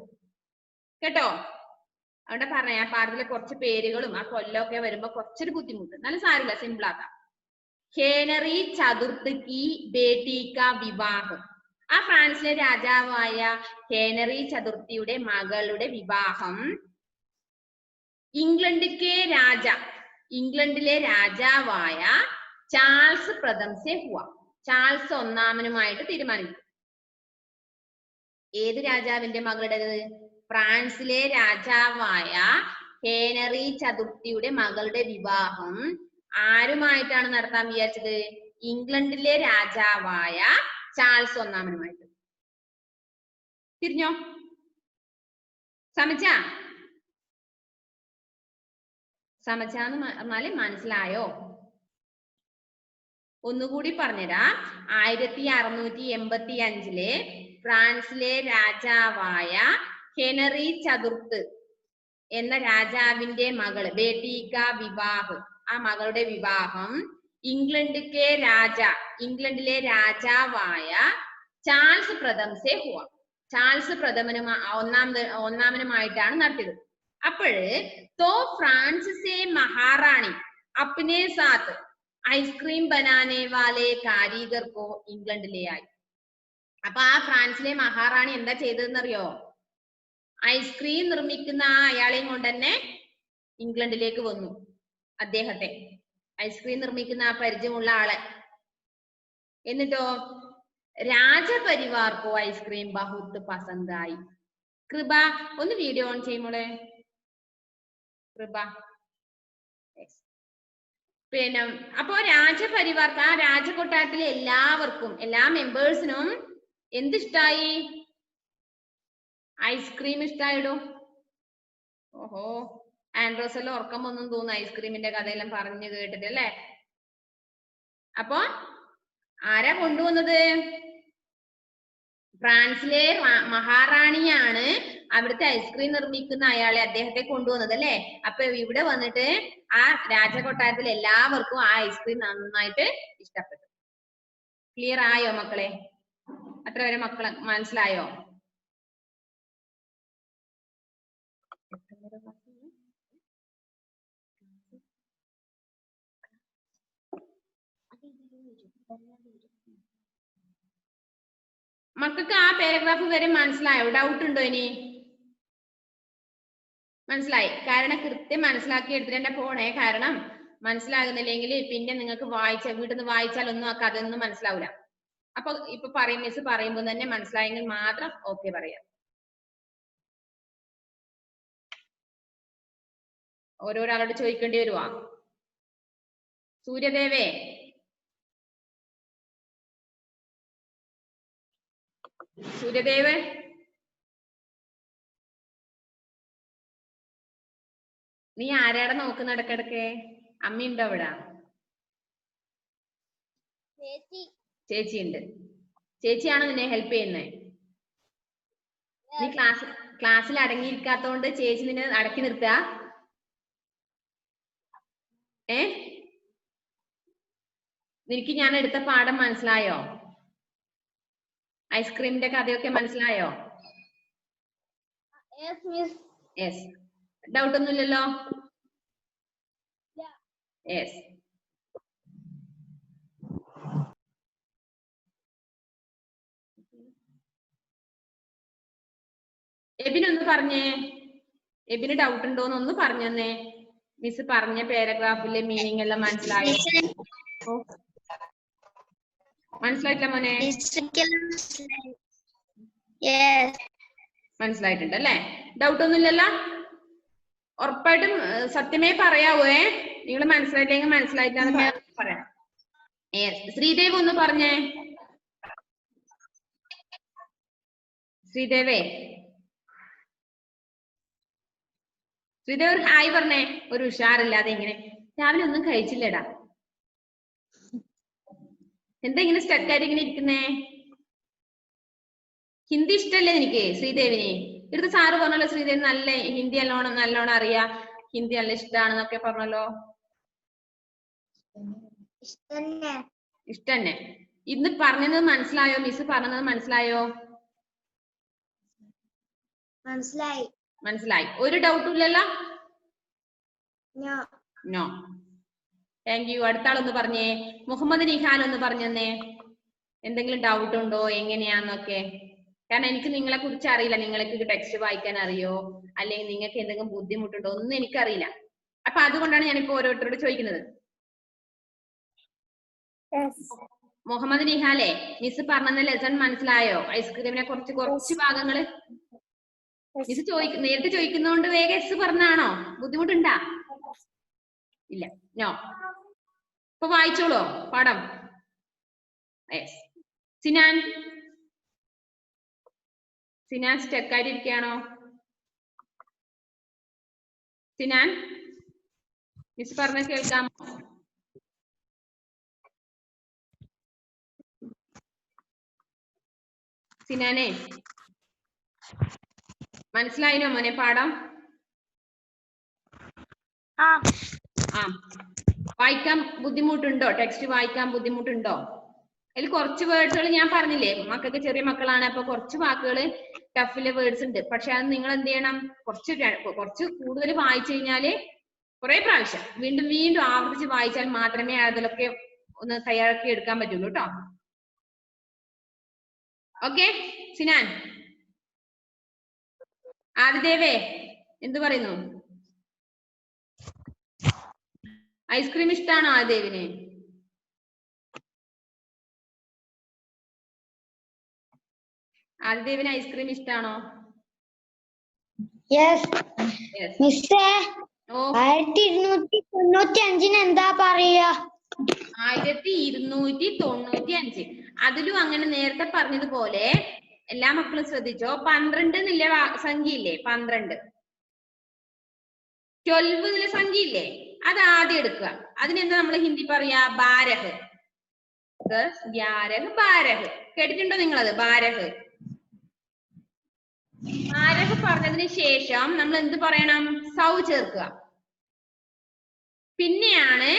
കേട്ടോ? അവിടെ പറഞ്ഞ ആ പാഠത്തിലെ കുറച്ച് പേരുകളും ആ കൊല്ലമൊക്കെ വരുമ്പോ കുറച്ചൊരു ബുദ്ധിമുട്ട്. നല്ല സാരില്ല, സിമ്പിൾ ആക്കാം. ഹേനറി ചതുർത്ത് കി ബേട്ടി കാ വിവാഹം, ആ ഫ്രാൻസിലെ രാജാവായ ഹേനറി ചതുർത്ഥിയുടെ മകളുടെ വിവാഹം ഇംഗ്ലണ്ടിലെ രാജ, ഇംഗ്ലണ്ടിലെ രാജാവായ ചാൾസ് പ്രഥം സെ ഹുവ, ചാൾസ് ഒന്നാമനുമായിട്ട് തീരുമാനിച്ചു. ഏത് രാജാവിന്റെ മകളുടേത്? ഫ്രാൻസിലെ രാജാവായ ഹേനറി ചതുർത്ഥിയുടെ മകളുടെ വിവാഹം ആരുമായിട്ടാണ് നടത്താൻ വിചാരിച്ചത്? ഇംഗ്ലണ്ടിലെ രാജാവായ ചാൾസ് ഒന്നാമനുമായിട്ട്. തിരിഞ്ഞോ? സമച്ചാന്ന് പറഞ്ഞാല് മനസ്സിലായോ? ഒന്നുകൂടി പറഞ്ഞുതരാ. 1685 ഫ്രാൻസിലെ രാജാവായ ഹെനറി ചതുർത്ത് എന്ന രാജാവിന്റെ മകള്, ബേട്ടിക വിവാഹ്, ആ മകളുടെ വിവാഹം ഇംഗ്ലണ്ടിലെ ഇംഗ്ലണ്ടിലെ രാജാവായ ചാൾസ് പ്രഥം സെ ഹുവ, ചാൾസ് ഒന്നാമനുമായിട്ടാണ് നടത്തിയത്. അപ്പോഴ് तो फ्रांस से महारानी अपने साथ ഐസ്ക്രീം ബനാനെ വാലെ കാരീഗർ കോ ഇംഗ്ലണ്ട് ലേ ആയി. അപ്പൊ ആ ഫ്രാൻസിലെ മഹാറാണി എന്താ ചെയ്തതെന്നറിയോ? ഐസ്ക്രീം നിർമ്മിക്കുന്ന ആ അയാളെയും കൊണ്ട് തന്നെ ഇംഗ്ലണ്ടിലേക്ക് വന്നു. അദ്ദേഹത്തെ, ഐസ്ക്രീം നിർമ്മിക്കുന്ന ആ പരിചയമുള്ള ആളെ. എന്നിട്ടോ രാജപരിവാർക്കോ ഐസ്ക്രീം ബഹുത്ത് പസന്തായി. കൃപ ഒന്ന് വീഡിയോ ഓൺ ചെയ്യുമ്പോളെ. കൃപ പിന്നെ അപ്പോ രാജപരിവാർക്ക്, ആ രാജകൊട്ടാരത്തിലെ എല്ലാവർക്കും, എല്ലാ മെമ്പേഴ്സിനും എന്തിഷ്ടായി? ഐസ്ക്രീം ഇഷ്ടായിടും. ഓഹോ, ആൻഡ്രോസ് എല്ലാം ഉറക്കം വന്നും തോന്നുന്നു ഐസ്ക്രീമിന്റെ കഥയെല്ലാം പറഞ്ഞു കേട്ടിട്ട് അല്ലേ? അപ്പൊ ആരാ കൊണ്ടുവന്നത്? ഫ്രാൻസിലെ മഹാറാണിയാണ് അവിടുത്തെ ഐസ്ക്രീം നിർമ്മിക്കുന്ന അയാളെ, അദ്ദേഹത്തെ കൊണ്ടുവന്നത് അല്ലെ? അപ്പൊ ഇവിടെ വന്നിട്ട് ആ രാജകൊട്ടാരത്തിൽ എല്ലാവർക്കും ആ ഐസ്ക്രീം നന്നായിട്ട് ഇഷ്ടപ്പെട്ടു. ക്ലിയർ ആയോ മക്കളെ? അത്ര വരെ മക്കളെ മനസ്സിലായോ? മക്കൾക്ക് ആ പാരഗ്രാഫ് വരെ മനസ്സിലായോ? ഡൗട്ട് ഉണ്ടോ ഇനി? മനസ്സിലായി? കാരണം കൃത്യം മനസ്സിലാക്കി എടുത്തിട്ട് തന്നെ പോണേ. കാരണം മനസ്സിലാകുന്നില്ലെങ്കിൽ പിന്നെ നിങ്ങൾക്ക് വീട്ടിൽ നിന്ന് വായിച്ചാൽ ഒന്നും ആ കഥയൊന്നും മനസ്സിലാവില്ല. അപ്പൊ ഇപ്പൊ മിസ് പറയുമ്പോൾ തന്നെ മനസ്സിലായെങ്കിൽ മാത്രം ഓക്കെ പറയാം. ഓരോരാളോട് ചോദിക്കേണ്ടി വരുവാ. സൂര്യദേവേ, സൂര്യദേവ്, നീ ആരാടെ നോക്കുന്ന ഇടക്കിടക്ക്? അമ്മയുണ്ടോ അവിടെ? ചേച്ചി ഉണ്ട്. ചേച്ചിയാണോ നിന്നെ ഹെൽപ്പ് ചെയ്യുന്നേ? നീ ക്ലാസ്സിൽ അടങ്ങിയിരിക്കാത്തോണ്ട് ചേച്ചി നിന്നെ അടക്കി നിർത്തുക? നിനക്ക് ഞാൻ എടുത്ത പാഠം മനസ്സിലായോ? ഐസ്ക്രീമിന്റെ കഥയൊക്കെ മനസ്സിലായോ? യെസ്. ഡൗട്ട് ഒന്നുമില്ലല്ലോ? യെസ്. എബിനൊന്ന് പറഞ്ഞേ, എബിന് ഡൗട്ട് ഉണ്ടോന്ന് ഒന്ന് പറഞ്ഞേ. മിസ് പറഞ്ഞ പാരഗ്രാഫിലെ മീനിങ് എല്ലാം മനസ്സിലായോ? മനസ്സിലായിട്ടില്ല മോനെ? മനസ്സിലായിട്ടുണ്ട് അല്ലേ? ഡൗട്ട് ഒന്നുമില്ലല്ലോ? ഉറപ്പായിട്ടും സത്യമേ പറയാവേ. നിങ്ങൾ മനസ്സിലായില്ലെങ്കിൽ മനസ്സിലായിട്ടാന്ന് പറയാം. ശ്രീദേവ് ഒന്ന് പറഞ്ഞേ. ശ്രീദേവേ, ശ്രീദേവ് ഒരു ഹായ് പറഞ്ഞേ. ഒരു ഉഷാറില്ലാതെ ഇങ്ങനെ രാവിലെ ഒന്നും കഴിച്ചില്ലടാ. എന്താ ഇങ്ങനെ സ്റ്റക്കായിട്ട് ഇങ്ങനെ ഇരിക്കുന്നേ? ഹിന്ദി ഇഷ്ടല്ലേ നിനക്ക് ശ്രീദേവിന്? ഇവിടുത്തെ സാറ് പറഞ്ഞല്ലോ ശ്രീദേവി നല്ല ഹിന്ദി നല്ലോണം അറിയാ, ഹിന്ദി നല്ല ഇഷ്ടാണെന്നൊക്കെ പറഞ്ഞല്ലോ. ഇഷ്ടന്നെ. ഇന്ന് പറഞ്ഞത് മനസ്സിലായോ? മിസ് പറഞ്ഞത് മനസ്സിലായോ? മനസ്സിലായി. ഒരു ഡൗട്ടും ഇല്ലല്ലോ? നോ. Thank you. അടുത്ത ആളൊന്ന് പറഞ്ഞേ. മുഹമ്മദ് നിഹാൽ ഒന്ന് പറഞ്ഞേ. എന്തെങ്കിലും ഡൗട്ട് ഉണ്ടോ എങ്ങനെയാന്നൊക്കെ? കാരണം എനിക്ക് നിങ്ങളെ കുറിച്ച് അറിയില്ല. നിങ്ങൾക്ക് ടെക്സ്റ്റ് വായിക്കാൻ അറിയോ, അല്ലെങ്കിൽ നിങ്ങൾക്ക് എന്തെങ്കിലും ബുദ്ധിമുട്ടുണ്ടോ ഒന്നും എനിക്കറിയില്ല. അപ്പൊ അതുകൊണ്ടാണ് ഞാനിപ്പോ ഓരോരുത്തരോട് ചോദിക്കുന്നത്. മുഹമ്മദ് നിഹാലെ, മിസ് പറഞ്ഞ ലെസൺ മനസ്സിലായോ? ഐസ്ക്രീമിനെ കുറിച്ച് കുറച്ച് ഭാഗങ്ങള് മിസ് നേരിട്ട് ചോദിക്കുന്നോണ്ട് വേഗം എസ് പറഞ്ഞാണോ? ബുദ്ധിമുട്ടുണ്ടാ? ഇല്ല. നോ. ഇപ്പൊ വായിച്ചോളൂ പാഠം. സിനാൻ സ്റ്റെക്കായിട്ടിരിക്കുകയാണോ? സിനാൻ, മിസ് പറഞ്ഞ കേൾക്കാമോ? സിനാനെ, മനസ്സിലായിനോ മോനെ പാഠം? വായിക്കാൻ ബുദ്ധിമുട്ടുണ്ടോ? ടെക്സ്റ്റ് വായിക്കാൻ ബുദ്ധിമുട്ടുണ്ടോ? അതിൽ കുറച്ച് വേർഡ്സുകൾ ഞാൻ പറഞ്ഞില്ലേ, മക്കൾക്ക് ചെറിയ മക്കളാണ്, അപ്പൊ കുറച്ച് വാക്കുകൾ ടഫിലെ വേർഡ്സ് ഉണ്ട്. പക്ഷെ അത് നിങ്ങൾ എന്ത് ചെയ്യണം? കുറച്ച് കൂടുതൽ വായിച്ചു കഴിഞ്ഞാല് കുറെ പ്രാവശ്യം വീണ്ടും വീണ്ടും ആവർത്തിച്ച് വായിച്ചാൽ മാത്രമേ അതിലൊക്കെ ഒന്ന് തയ്യാറാക്കി എടുക്കാൻ പറ്റുള്ളൂ കേട്ടോ. ഓക്കെ സിനാൻ. ആദിദേവേ എന്ത് പറയുന്നു? ഐസ്ക്രീം ഇഷ്ടാണോ ആദിദേവിന്? ആദിദേവിന് ഐസ്ക്രീം ഇഷ്ടാണോ? 1295 എന്താ പറയാ? 1295. അതിലും അങ്ങനെ നേരത്തെ പറഞ്ഞതുപോലെ എല്ലാ മക്കളും ശ്രദ്ധിച്ചോ. 12 എന്നുള്ള സംഖ്യ ഇല്ലേ? 12 എന്നുള്ള സംഖ്യ ഇല്ലേ? അത് ആദ്യം എടുക്കുക. അതിനെന്താ നമ്മൾ ഹിന്ദി പറയാ? ബാരഹ്. ബാരഹ് കേട്ടിട്ടുണ്ടോ നിങ്ങളത്? ബാരഹ് പറഞ്ഞതിന് ശേഷം നമ്മൾ എന്ത് പറയണം? സൗ ചേർക്കുക. പിന്നെയാണ്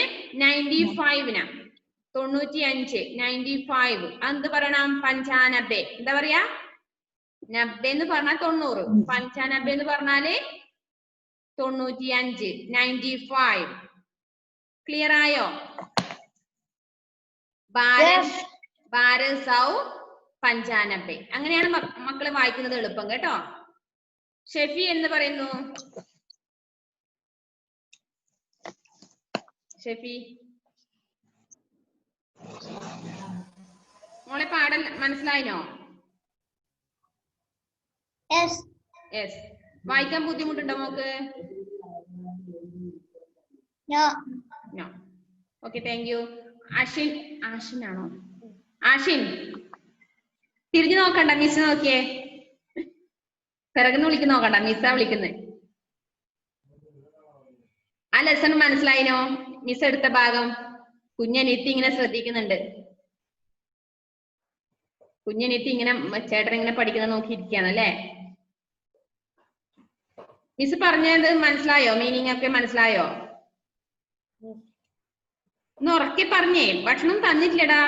95 95 95 എന്ത് പറയണം? പഞ്ചാനബെ. എന്താ പറയാ? നബ്ബെ എന്ന് പറഞ്ഞാൽ 90. പഞ്ചാനബെ എന്ന് പറഞ്ഞാല് 95. 95. ക്ലിയർ ആയോ? ഭാരത് സൗ പഞ്ചാനബെ. അങ്ങനെയാണ് മക്കളെ വായിക്കുന്നത് എളുപ്പം കേട്ടോ. ഷെഫി എന്ന് പറയുന്നു. ഷെഫി മോളെ പാഠം മനസ്സിലായിനോ? യെസ്. വായിക്കാൻ ബുദ്ധിമുട്ടുണ്ടോ മോക്ക്? നോ. Okay thank you. ആഷിനാണോ? ആഷിൻ തിരിഞ്ഞു നോക്കണ്ട, മിസ് നോക്കിയേ. പിറകുന്ന് വിളിക്കുന്ന നോക്കണ്ട, മിസ്സാ വിളിക്കുന്നത്. ആ ലെസൺ മനസ്സിലായിനോ? മിസ് എടുത്ത ഭാഗം കുഞ്ഞനിയത്തി ഇങ്ങനെ ശ്രദ്ധിക്കുന്നുണ്ട്. കുഞ്ഞനിയത്തി ഇങ്ങനെ ചേട്ടൻ ഇങ്ങനെ പഠിക്കുന്ന നോക്കിയിരിക്കുകയാണ് അല്ലേ? മിസ് പറഞ്ഞത് മനസ്സിലായോ? മീനിങ് ഒക്കെ മനസ്സിലായോ? ഒന്ന് ഉറക്കെ പറഞ്ഞേ, ഭക്ഷണം തന്നിട്ടില്ലടാ.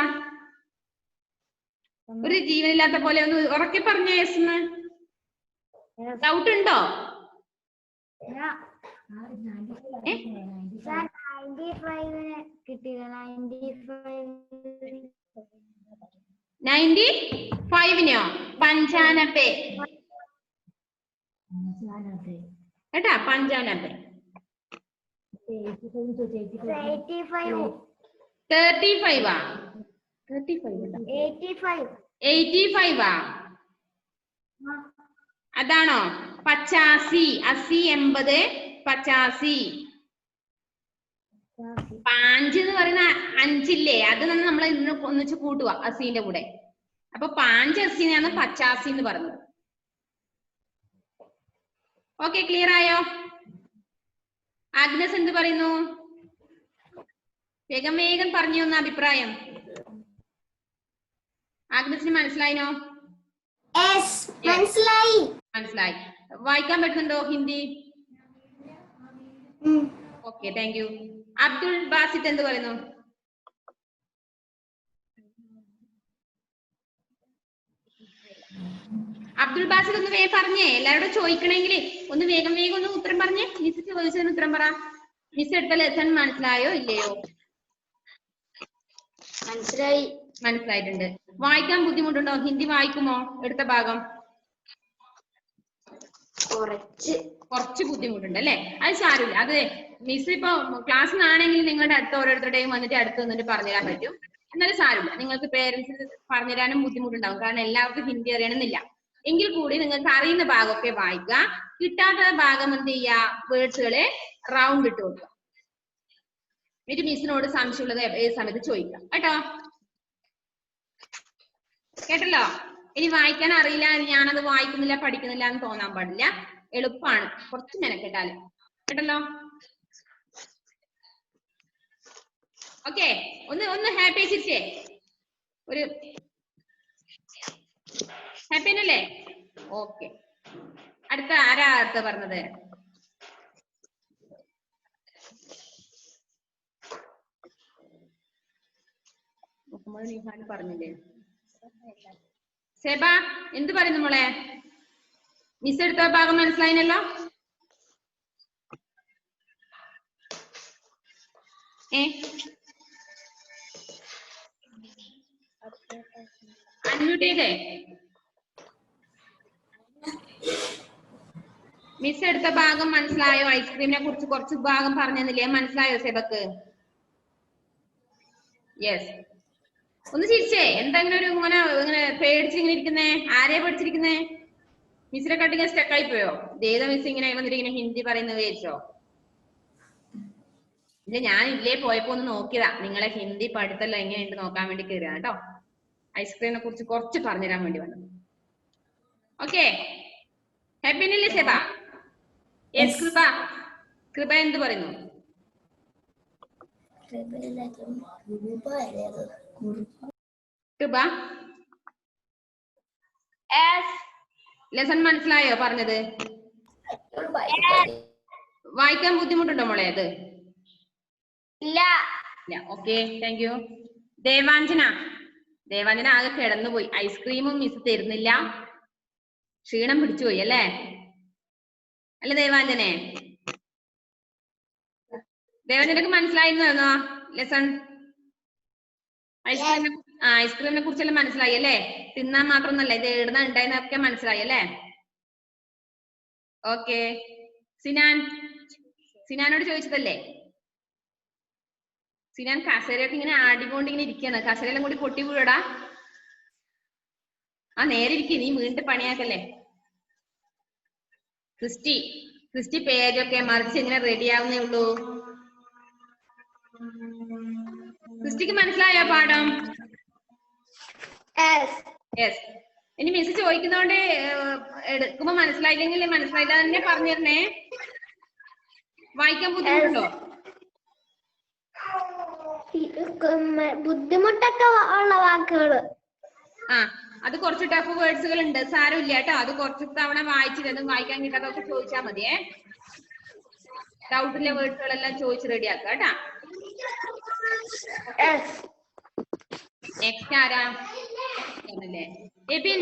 ഒരു ജീവനില്ലാത്ത പോലെ ഒന്ന് ഉറക്കെ പറഞ്ഞേ. യെസ് ഡൗട്ട് ഉണ്ടോ? 95-നോ? 95 കേട്ടാ, 95. 35 ആ? 85 ആ? അതാണോ? 85, 80, 80, 85. 5 എന്ന് പറയുന്ന 5 ഇല്ലേ, അത് നമ്മൾ ഇന്ന് ഒന്നിച്ച് കൂട്ടുക 80ന്റെ കൂടെ. അപ്പൊ 5 80-നെയാണ് 85 എന്ന് പറഞ്ഞത്. ഓക്കെ, ക്ലിയർ ആയോ? ആഗ്നസ് എന്ത് പറയുന്നു? വേഗം വേഗം പറഞ്ഞു ഒന്ന് അഭിപ്രായം. ആഗ്നസിന് മനസ്സിലായിനോ? മനസ്സിലായി. മനസ്സിലായി. വായിക്കാൻ പറ്റുന്നുണ്ടോ Hindi? Okay, thank U. Abdul Basith എന്ത് പറയുന്നു? അബ്ദുൾ ബാസിത്ത് ഒന്ന് വേഗം പറഞ്ഞേ. എല്ലാവരോടും ചോദിക്കണമെങ്കിൽ ഒന്ന് വേഗം വേഗം ഒന്ന് ഉത്തരം പറഞ്ഞേ. മിസ് ചോദിച്ചതിന് ഉത്തരം പറ. മിസ് എടുത്ത ലെസൺ മനസ്സിലായോ ഇല്ലയോ? മനസ്സിലായി. മനസ്സിലായിട്ടുണ്ട്. വായിക്കാൻ ബുദ്ധിമുട്ടുണ്ടോ? ഹിന്ദി വായിക്കുമോ എടുത്ത ഭാഗം? കുറച്ച് ബുദ്ധിമുട്ടുണ്ട് അല്ലെ? അത് സാരമില്ല. അത് മിസ് ഇപ്പൊ ക്ലാസ്സിലാണെങ്കിൽ നിങ്ങളുടെ അടുത്ത ഓരോരുത്തരുടെയും വന്നിട്ട് അടുത്ത് വന്നിട്ട് പറഞ്ഞുതരാൻ പറ്റും. എന്നാലും സാരമില്ല. നിങ്ങൾക്ക് പേരൻസിന് പറഞ്ഞുതരാനും ബുദ്ധിമുട്ടുണ്ടാവും. കാരണം എല്ലാവർക്കും ഹിന്ദി അറിയണമെന്നില്ല. എങ്കിൽ കൂടി നിങ്ങൾക്ക് അറിയുന്ന ഭാഗമൊക്കെ വായിക്കുക. കിട്ടാത്ത ഭാഗം എന്ത് ചെയ്യുക? വേർഡ്സുകളെ റൗണ്ട് ഇട്ട് കൊടുക്കുക. എന്നിട്ട് മിസ്സിനോട് സംശയമുള്ളത് ഏത് സമയത്ത് ചോദിക്കാം കേട്ടോ. കേട്ടല്ലോ? ഇനി വായിക്കാൻ അറിയില്ല, ഞാനത് വായിക്കുന്നില്ല പഠിക്കുന്നില്ല എന്ന് തോന്നാൻ പാടില്ല. എളുപ്പമാണ്, കുറച്ച് മെനക്കെട്ടാല്. കേട്ടല്ലോ? ഓക്കെ, ഒന്ന് ഹാപ്പി ചിരിച്ചേ. ഒരു ഹാപ്പി അല്ലേ? ഓക്കെ. അടുത്ത ആരാ അടുത്ത പറഞ്ഞത്? പറഞ്ഞില്ലേ? സെബ എന്ത് പറയുന്നു മോളെ? മിസ് എടുത്ത ഭാഗം മനസ്സിലായിനല്ലോ? അൺമ്യൂട്ട് ചെയ്തേ. മിസ് എടുത്ത ഭാഗം മനസ്സിലായോ? ഐസ്ക്രീമിനെ കുറിച്ച് കുറച്ച് ഭാഗം പറഞ്ഞു തന്നില്ലേ? മനസ്സിലായോ സെബക്ക്? യെസ്. ഒന്ന് ചിരിച്ചേ. എന്താ ഇങ്ങനെ പേടിച്ചിങ്ങനെ ഇരിക്കുന്നേ? ആരെയാ പേടിച്ചിരിക്കുന്നേ? മിസ്സിനെ കണ്ടിങ്ങനെ സ്റ്റക്കായി പോയോ? ദേത മിസ് ഇങ്ങനെ വന്നിട്ട് ഇങ്ങനെ ഹിന്ദി പറയുന്നത് വിചാരിച്ചോ? ഇല്ല, ഞാൻ ഇല്ലേ പോയപ്പോ ഒന്ന് നോക്കിയതാ. നിങ്ങളെ ഹിന്ദി പഠിത്തല്ലോ എങ്ങനെയുണ്ട് നോക്കാൻ വേണ്ടി കയറിയാ കേട്ടോ. ഐസ്ക്രീമിനെ കുറിച്ച് കുറച്ച് പറഞ്ഞുതരാൻ വേണ്ടി വന്നത്. ഓക്കെ, ഹാപ്പി അല്ലേ സെബ? യെസ്. കൃപ എന്ത് പറയുന്നു? കൃപ ലെസൺ മനസ്സിലായോ പറഞ്ഞത്? വായിക്കാൻ ബുദ്ധിമുട്ടുണ്ടോ മോളെ അത്? ഇല്ല. Okay, thank U. ദേവാഞ്ജന ആകെ കിടന്നുപോയി. ഐസ്ക്രീമും മിസ് തരുന്നില്ല, ക്ഷീണം പിടിച്ചുപോയി അല്ലേ? അല്ല ദേവാഞ്ജനെ? ദേവാഞ്ജനക്ക് മനസ്സിലായിരുന്നോ ലെസൺ? ഐസ്ക്രീമിനെ കുറിച്ചെല്ലാം മനസ്സിലായി അല്ലേ? തിന്നാൻ മാത്രമൊന്നല്ല, ഇത് എഴുതാൻ ഉണ്ടായിരുന്നൊക്കെ മനസ്സിലായി അല്ലേ? ഓക്കെ. സിനാനോട് ചോദിച്ചതല്ലേ? സിനാൻ കസേരയൊക്കെ ഇങ്ങനെ ആടിക്കൊണ്ട് ഇങ്ങനെ ഇരിക്കുകയാണ്. കസേരയെല്ലാം കൂടി പൊട്ടി വീഴടാ. നേരെ ഇരിക്കും, നീ വീണ്ടും പണിയാക്കല്ലേ. ക്രിസ്റ്റി പേജൊക്കെ മറിച്ച് ഇങ്ങനെ റെഡി ആവുന്നേ ഉള്ളൂ. ക്രിസ്റ്റിക്ക് മനസ്സിലായോ പാഠം? യെസ്. ഇനി മിസ് ചോദിക്കുന്നോണ്ട് എടുക്കുമ്പോ മനസ്സിലായില്ലെങ്കിൽ മനസ്സിലായില്ല തന്നെ പറഞ്ഞു തരണേ. വായിക്കാൻ ബുദ്ധിമുട്ടുണ്ടോ? ബുദ്ധിമുട്ടൊക്കെ ഉള്ള വാക്കുകള്. അത് കുറച്ച് ടഫ് വേർഡ്സുകൾ ഉണ്ട്. സാരമില്ല കേട്ടോ. അത് കുറച്ച് തവണ വായിച്ചിട്ടതും വായിക്കാൻ കിട്ടാതൊക്കെ ചോദിച്ചാൽ മതിയേ. ഡൗട്ടിലെ വേർഡ്സുകളെല്ലാം ചോദിച്ച് റെഡിയാക്കുക കേട്ടാ. എസ് നെക്സ്റ്റ് ആരാ? ആണല്ലേ. എബിൻ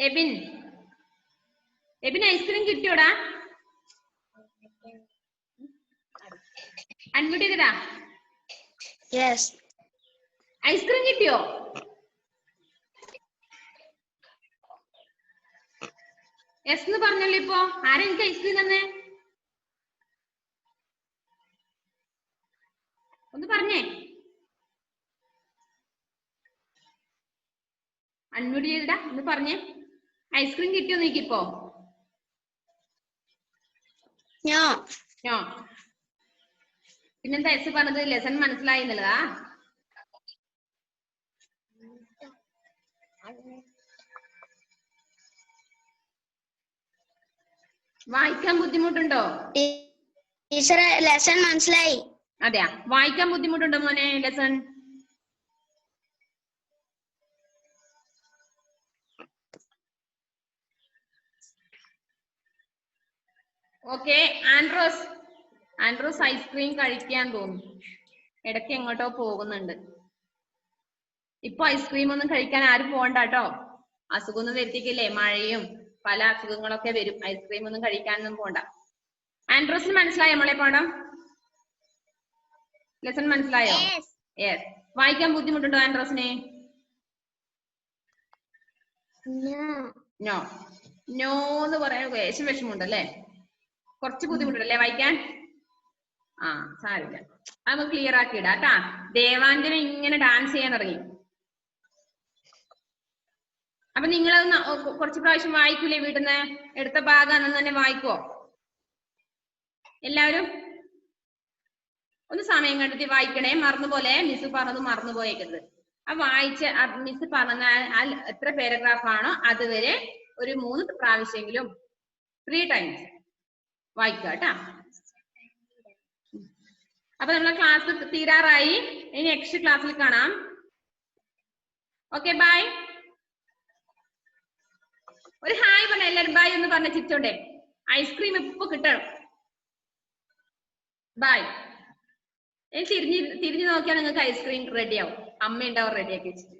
എബിൻ എബിൻ ഐസ്ക്രീം കിട്ടിയോടാ? അൺമ്യൂട്ട് ചെയ്തടാ. യെസ് ഐസ്ക്രീം കിട്ടിയോ? എസ് എന്ന് പറഞ്ഞല്ലോ ഇപ്പൊ. ആരാ എനിക്ക് ഐസ്ക്രീം തന്നെ? ഒന്ന് പറഞ്ഞേ. അൺമ്യൂട്ട് ചെയ്തിടാ. ഒന്ന് പറഞ്ഞേ. ഐസ്ക്രീം കിട്ടിയോ നോക്കിപ്പോ? No no. പിന്നെന്താ എസ് പറഞ്ഞത്? ലെസൺ മനസ്സിലായി എന്നുള്ളതാ? വായിക്കാൻ ബുദ്ധിമുട്ടുണ്ടോ? ടീച്ചറെ ലെസൺ മനസ്സിലായി. അതെയാ. വായിക്കാൻ ബുദ്ധിമുട്ടുണ്ടോ മോനെ ലെസൺ? ഓക്കെ. ആൻഡ്രോസ് ഐസ്ക്രീം കഴിക്കാൻ തോന്നുന്നു. ഇടയ്ക്ക് എങ്ങോട്ടോ പോകുന്നുണ്ട്. ഇപ്പൊ ഐസ്ക്രീം ഒന്നും കഴിക്കാൻ ആരും പോകണ്ട കേട്ടോ. അസുഖമൊന്നും വരുത്തിക്കില്ലേ? മഴയും പല അസുഖങ്ങളൊക്കെ വരും. ഐസ്ക്രീം ഒന്നും കഴിക്കാനൊന്നും പോണ്ട. ആൻഡ്രോസിന് മനസ്സിലായോ മോളെ പാഠം? ലെസൺ മനസ്സിലായോ? യെസ്. വായിക്കാൻ ബുദ്ധിമുട്ടുണ്ടോ ആൻഡ്രോസിനെ? നോ. നോ എന്ന് പറയാൻ വിഷമമുണ്ടല്ലേ? കുറച്ച് ബുദ്ധിമുട്ടല്ലേ വായിക്കാൻ? ആ സാരില്ല. അത് നമുക്ക് ക്ലിയർ ആക്കി ഇടാം കേട്ടാ. ദേവാഞ്ജന ഇങ്ങനെ ഡാൻസ് ചെയ്യാൻ തുടങ്ങി. അപ്പൊ നിങ്ങളത് കുറച്ച് പ്രാവശ്യം വായിക്കൂലേ? വീട്ടിന്ന് എടുത്ത ഭാഗം അന്ന് തന്നെ വായിക്കോ എല്ലാവരും? ഒന്ന് സമയം കണ്ടെത്തി വായിക്കണേ. മറന്നുപോലെ മിസ് പറഞ്ഞത് മറന്നുപോയേക്കരുത്. ആ വായിച്ച് മിസ് പറഞ്ഞ എത്ര പാരഗ്രാഫ് ആണോ അതുവരെ ഒരു 3 പ്രാവശ്യമെങ്കിലും 3 times വായിക്കുക കേട്ടാ. അപ്പൊ നമ്മളെ ക്ലാസ് തീരാറായി. ഇനി നെക്സ്റ്റ് ക്ലാസ്സിൽ കാണാം. Okay bye. ഒരു ഹായ് പറഞ്ഞ എല്ലാരും. ബൈ എന്ന് പറഞ്ഞ ചിരിച്ചോണ്ടേ. ഐസ്ക്രീം ഇപ്പൊ കിട്ടണം. ബൈ. തിരിഞ്ഞു നോക്കിയാൽ നിങ്ങൾക്ക് ഐസ്ക്രീം റെഡിയാവും. അമ്മ ഉണ്ടാവും റെഡിയാക്കി വെച്ചിട്ട്.